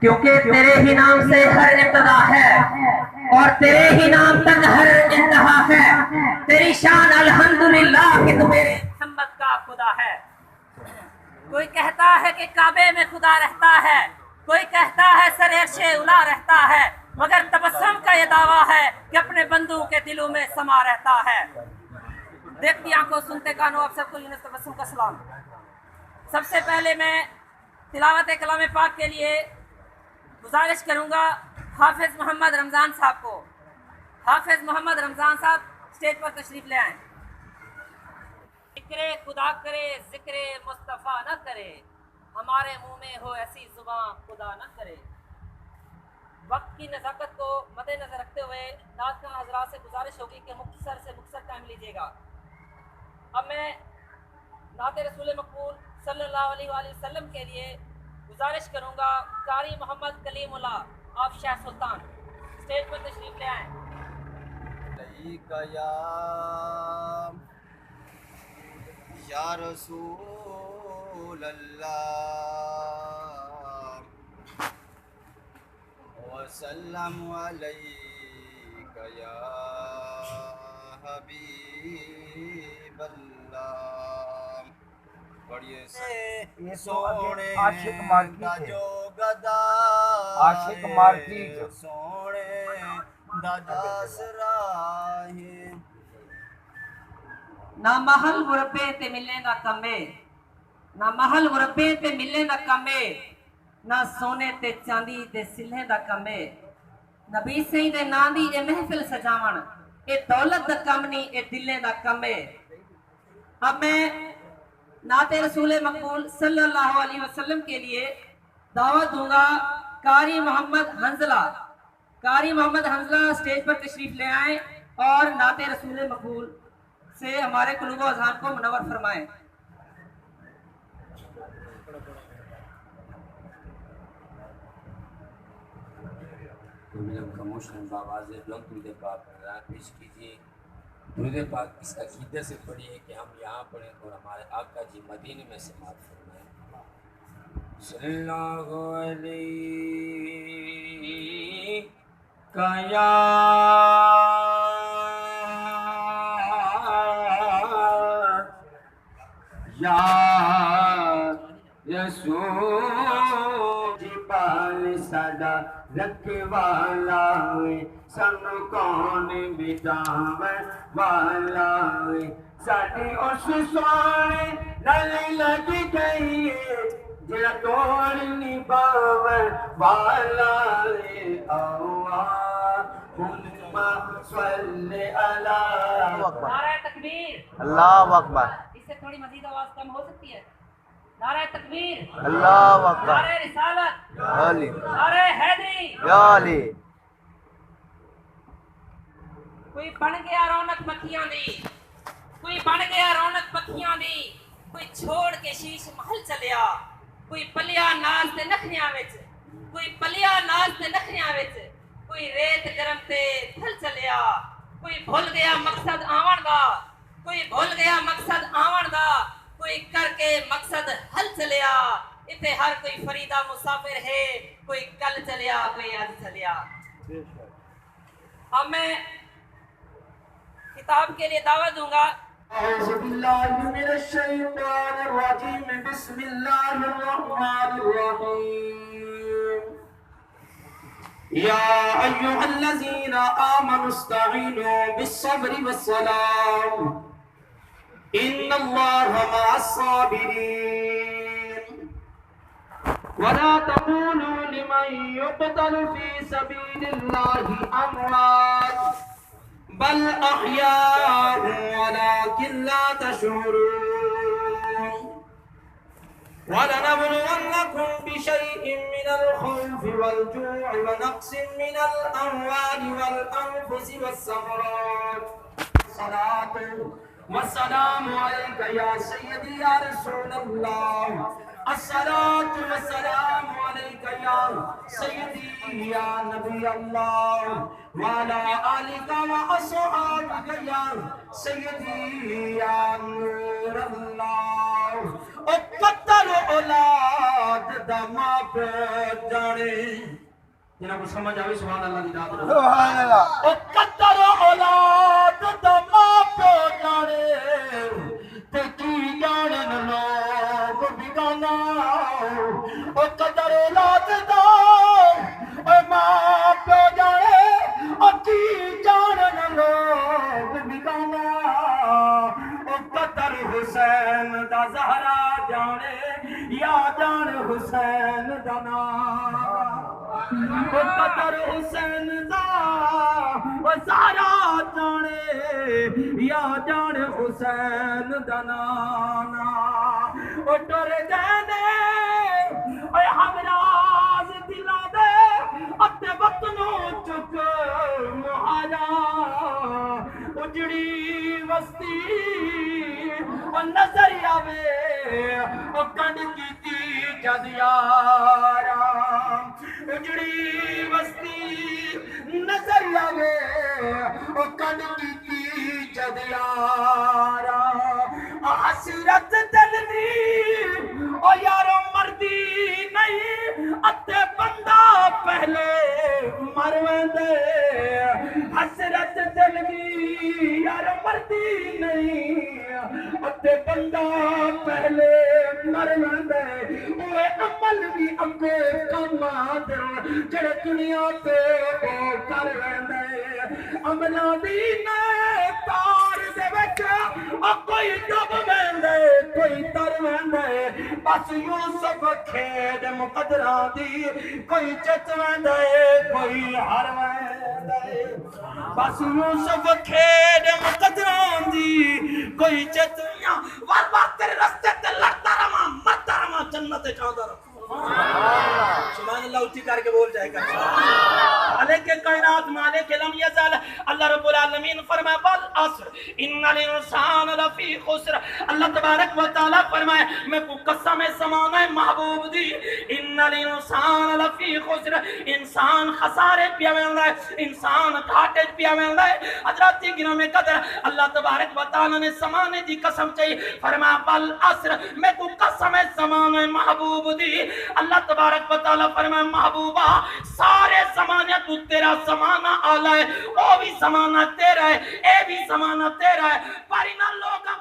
کیونکہ تیرے ہی نام سے ہر ابتدا ہے اور تیرے ہی نام تک ہر انتہا ہے. تیری شان الحمدللہ کہ تو میرے محمد کا خدا ہے. کوئی کہتا ہے کہ کعبے میں خدا رہتا ہے، کوئی کہتا ہے سر عرش اولا رہتا ہے، مگر تبسم کا یہ دعویٰ ہے کہ اپنے بندوں کے دلوں میں سما رہتا ہے. دیکھتی آنکھوں سنتے کانوں آپ سب کو یونس تبسم کا سلام. سب سے پہلے میں تلاوت کلام پاک کے لیے گزارش کروں گا حافظ محمد رمضان صاحب کو. حافظ محمد رمضان صاحب اسٹیج پر تشریف لے آئیں. ذکر خدا کرے ذکر مصطفیٰ نہ کرے، ہمارے منہ میں ہو ایسی زبان خدا نہ کرے. وقت کی نزاکت کو مد نظر رکھتے ہوئے نعت خواں حضرات سے گزارش ہوگی کہ مختصر سے مختصر ٹائم لیجیے گا. اب میں نعت رسول مقبول صلی اللہ علیہ وآلہ وسلم کے لیے گزارش کروں گا قاری محمد کلیم اللہ آپ شاہ سلطان اسٹیج پر تشریف لے آئیں. یا رسول اللہ وسلم علیک یا حبیب اللہ. پڑھیے سونے دا جو گدا عاشق مارکی سونے دا داسراہی. نہ محل مربے تے ملے نہ کمے، نہ محل مربے تے ملے نہ کمے، نہ سونے تے چاندی تے سلے دا کمے. نبی سہی دے ناں دی اے محفل سجاون، اے دولت دا کم نہیں اے دلے دا کمے. اب میں نعت رسول مقبول صلی اللہ علیہ وسلم کے لیے دعوت دوں گا قاری محمد حنظلہ. قاری محمد حنظلہ اسٹیج پر تشریف لے آئیں اور نعت رسول مقبول سے ہمارے قلوب و اذہان کو منور فرمائیں. خاموش آواز بلند درود پاک پیش کیجیے. درود پاک اس عقیدے سے پڑھیے کہ ہم یہاں پڑھیں اور ہمارے آقا جی مدینے میں سماعت فرمائیں. صلی اللہ علیہ یا رسول جی پال ساڈا رکھوالا سن کون بچاون والا ساڈی اس سونے نال لگ گئی جڑا توڑ نبھاون والا. صلی اللہ نعرہ تکبیر. اللہ اکبر. اس سے تھوڑی مزید آواز کم ہو سکتی ہے. نعرہ تکبیر. اللہ اکبر. نعرہ رسالت. یا علی نعرہ حیدری. یا علی. کوئی بن گیا رونق مکھیاں دی، کوئی بن گیا رونق مکھیاں دی، کوئی چھوڑ کے شیش محل چلیا، کوئی پلیا ناز تے نخریاں وچ، کوئی پلیا ناز تے نخریاں وچ، کوئی ریت گرم تے پھل چلیا، کوئی بھول گیا مقصد آون دا، کوئی بھول گیا مقصد آون دا، کوئی کر کے مقصد حل چلیا. اتنے ہر کوئی فریدہ مسافر ہے، کوئی کل چلیا کوئی آج چلیا. اب میں کتاب کے لیے دعوت دوں گا. اعوذ باللہ من الشیطان الرجیم بسم اللہ الرحمن الرحیم. یا ایہا الذین آمنوا استعینوا بالصبر والصلاة ان اللہ مع الصابرین. ولا تقولوا لمن يقتل في سبيل الله اموات بل احیاء ولكن لا تشعرون. ولنبلونكم بشيء من الخوف والجوع ونقص من الاموال والانفس والثمرات. الصلاة والسلام عليك يا سيدي يا رسول الله. الصلاة والسلام عليك يا سيدي يا نبي الله وعلى آلك وأصحابك يا سيدي يا نور الله. او قطر اولاد دا ماں پیو جانے جنہاں کو سمجھ آوے سبحان اللہ دی داد رہو سبحان اللہ او قطر اولاد دا ماں پیو جانے تے کی جانن لوگ بیگانا او قطر اولاد دا اے ماں پیو جانے او کی جانن لوگ بیگانا او قطر حسین دا زہرا جانے یا جان حسین دا نام او قطر حسین دا او زہرا جانے یا جان حسین دا نام او ڈر جانے اے ہمراز دلا دے اتے وطنوں چک مہاجا اجڑی وستی او نظر آوے او کنڈ کیتی جد یارا اجڑی وستی نظر آوے او کنڈ کیتی جد یارا حسرت دل دی او یارو مردی نہیں اتے بندہ پہلے مر ویندے حسرت دل دی یارو مردی نہیں اتے بندہ پہلے مر ویندے اوے عمل بھی اگے کم آدر جڑے دنیا تے او کر ویندے عملاں دی نے تار دے وچ او کوئی ڈب ویندے کوئی تر ویندے بس یوسف کھیڈ مقدراں دی کوئی چت ویندے کوئی ہر ویندے بس یوسف کھیڈ مقدراں دی کوئی چت وار وار تیرے رستے تے لڑتا رہا مرتا رہا جنت چاہتا رہا سبحان اللہ اچھی کر کے بول جائے گا مالک کائنات مالک لم یزال اللہ رب العالمین فرمائے والعصر ان الانسان لفی خسر اللہ تبارک و تعالی فرمائے میں کو قسم سمانے محبوب دی ان الانسان لفی خسر انسان خسارے پیا مل رہا ہے انسان گھاٹے پیا مل رہا ہے حضرات گناہ میں قدر اللہ تبارک و تعالی نے سمانے دی قسم چاہیے فرمایا والعصر میں کو قسم سمانے محبوب دی اللہ تبارک و تعالی فرمائے محبوبہ سارے زمانے تو تیرا زمانہ آلہ ہے وہ بھی زمانہ تیرا ہے اے بھی زمانہ تیرا ہے پر انہاں لوگاں